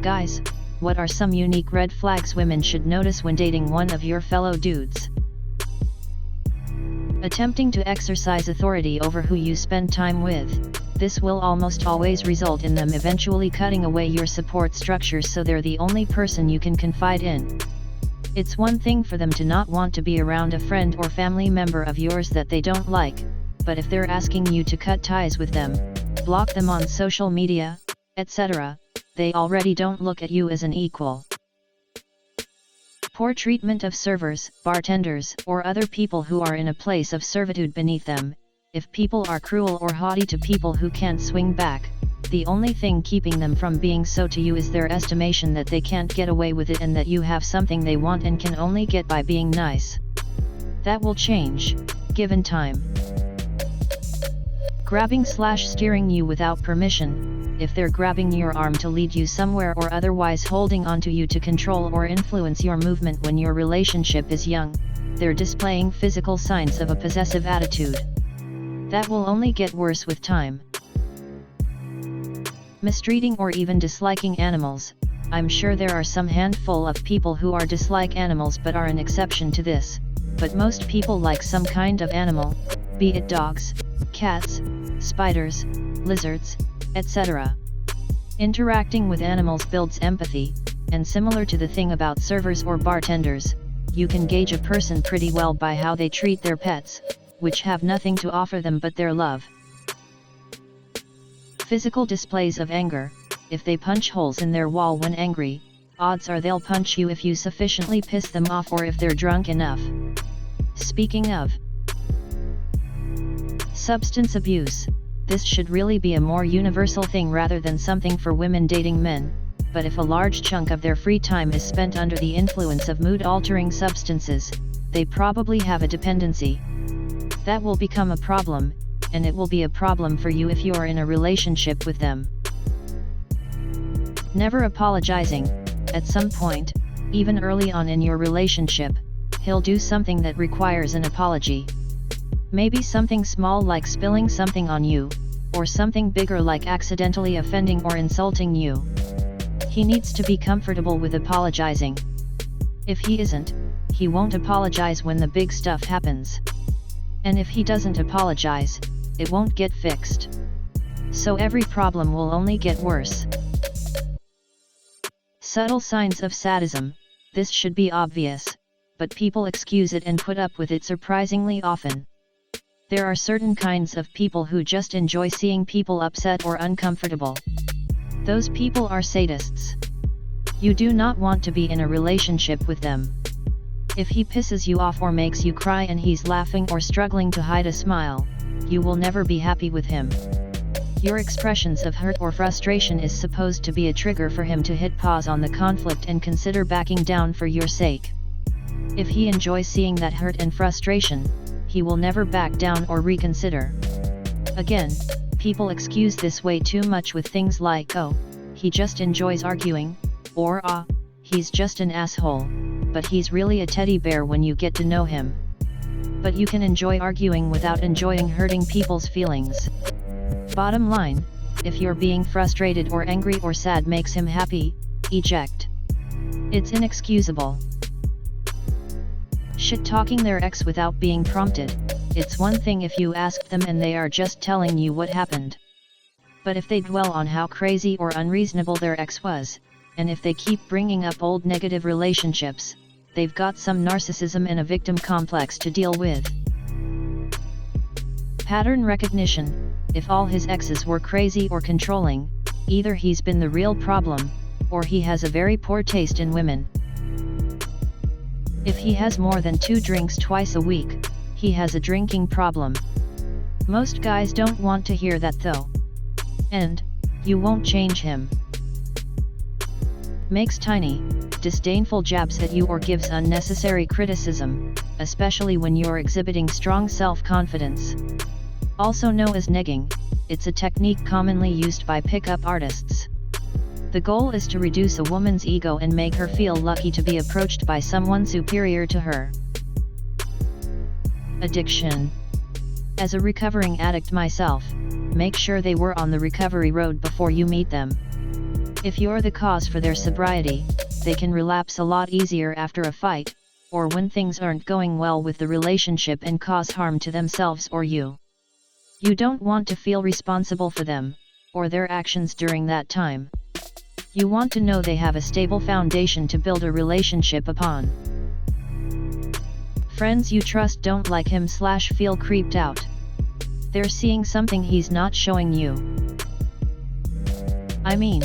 Guys, what are some unique red flags women should notice when dating one of your fellow dudes? Attempting to exercise authority over who you spend time with. This will almost always result in them eventually cutting away your support structures so they're the only person you can confide in. It's one thing for them to not want to be around a friend or family member of yours that they don't like, but if they're asking you to cut ties with them, block them on social media, etc., they already don't look at you as an equal. Poor treatment of servers, bartenders, or other people who are in a place of servitude beneath them. If people are cruel or haughty to people who can't swing back, the only thing keeping them from being so to you is their estimation that they can't get away with it and that you have something they want and can only get by being nice. That will change, given time. Grabbing/steering you without permission. If they're grabbing your arm to lead you somewhere or otherwise holding onto you to control or influence your movement when your relationship is young, they're displaying physical signs of a possessive attitude. That will only get worse with time. Mistreating or even disliking animals. I'm sure there are some handful of people who are dislike animals but are an exception to this, but most people like some kind of animal, be it dogs, cats, spiders, lizards, etc. Interacting with animals builds empathy, and similar to the thing about servers or bartenders, you can gauge a person pretty well by how they treat their pets, which have nothing to offer them but their love. Physical displays of anger. If they punch holes in their wall when angry, odds are they'll punch you if you sufficiently piss them off or if they're drunk enough. Speaking of substance abuse, this should really be a more universal thing rather than something for women dating men, but if a large chunk of their free time is spent under the influence of mood-altering substances, they probably have a dependency. That will become a problem, and it will be a problem for you if you are in a relationship with them. Never apologizing. At some point, even early on in your relationship, he'll do something that requires an apology. Maybe something small like spilling something on you, or something bigger like accidentally offending or insulting you. He needs to be comfortable with apologizing. If he isn't, he won't apologize when the big stuff happens. And if he doesn't apologize, it won't get fixed. So every problem will only get worse. Subtle signs of sadism. This should be obvious, but people excuse it and put up with it surprisingly often. There are certain kinds of people who just enjoy seeing people upset or uncomfortable. Those people are sadists. You do not want to be in a relationship with them. If he pisses you off or makes you cry and he's laughing or struggling to hide a smile, you will never be happy with him. Your expressions of hurt or frustration is supposed to be a trigger for him to hit pause on the conflict and consider backing down for your sake. If he enjoys seeing that hurt and frustration, he will never back down or reconsider. Again, people excuse this way too much with things like, oh, he just enjoys arguing, or he's just an asshole, but he's really a teddy bear when you get to know him. But you can enjoy arguing without enjoying hurting people's feelings. Bottom line, if you're being frustrated or angry or sad makes him happy, eject. It's inexcusable. Shit-talking their ex without being prompted. It's one thing if you asked them and they are just telling you what happened. But if they dwell on how crazy or unreasonable their ex was, and if they keep bringing up old negative relationships, they've got some narcissism and a victim complex to deal with. Pattern recognition. If all his exes were crazy or controlling, either he's been the real problem, or he has a very poor taste in women. If he has more than 2 drinks twice a week, he has a drinking problem. Most guys don't want to hear that though. And you won't change him. Makes tiny, disdainful jabs at you or gives unnecessary criticism, especially when you're exhibiting strong self-confidence. Also known as negging, it's a technique commonly used by pickup artists. The goal is to reduce a woman's ego and make her feel lucky to be approached by someone superior to her. Addiction. As a recovering addict myself, make sure they were on the recovery road before you meet them. If you're the cause for their sobriety, they can relapse a lot easier after a fight, or when things aren't going well with the relationship and cause harm to themselves or you. You don't want to feel responsible for them, or their actions during that time. You want to know they have a stable foundation to build a relationship upon. Friends you trust don't like him/feel creeped out. They're seeing something he's not showing you. I mean,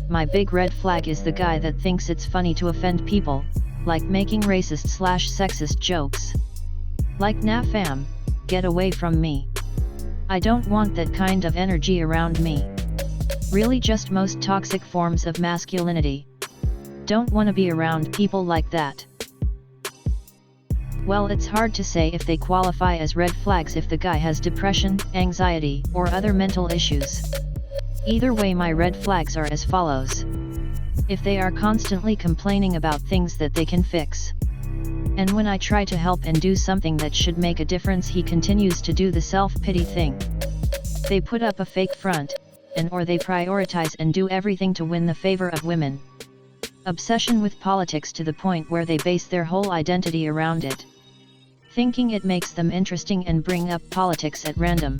my big red flag is the guy that thinks it's funny to offend people, like making racist/sexist jokes. Like, nah fam, get away from me. I don't want that kind of energy around me. Really, just most toxic forms of masculinity. Don't want to be around people like that. Well, it's hard to say if they qualify as red flags if the guy has depression, anxiety, or other mental issues. Either way, my red flags are as follows. If they are constantly complaining about things that they can fix. And when I try to help and do something that should make a difference, he continues to do the self-pity thing. They put up a fake front, or they prioritize and do everything to win the favor of women. Obsession with politics to the point where they base their whole identity around it. Thinking it makes them interesting and bring up politics at random.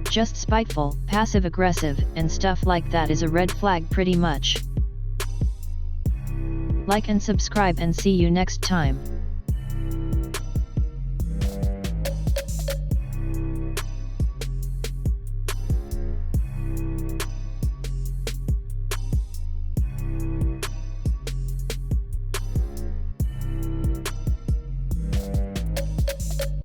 Just spiteful, passive-aggressive, and stuff like that is a red flag pretty much. Like and subscribe and see you next time.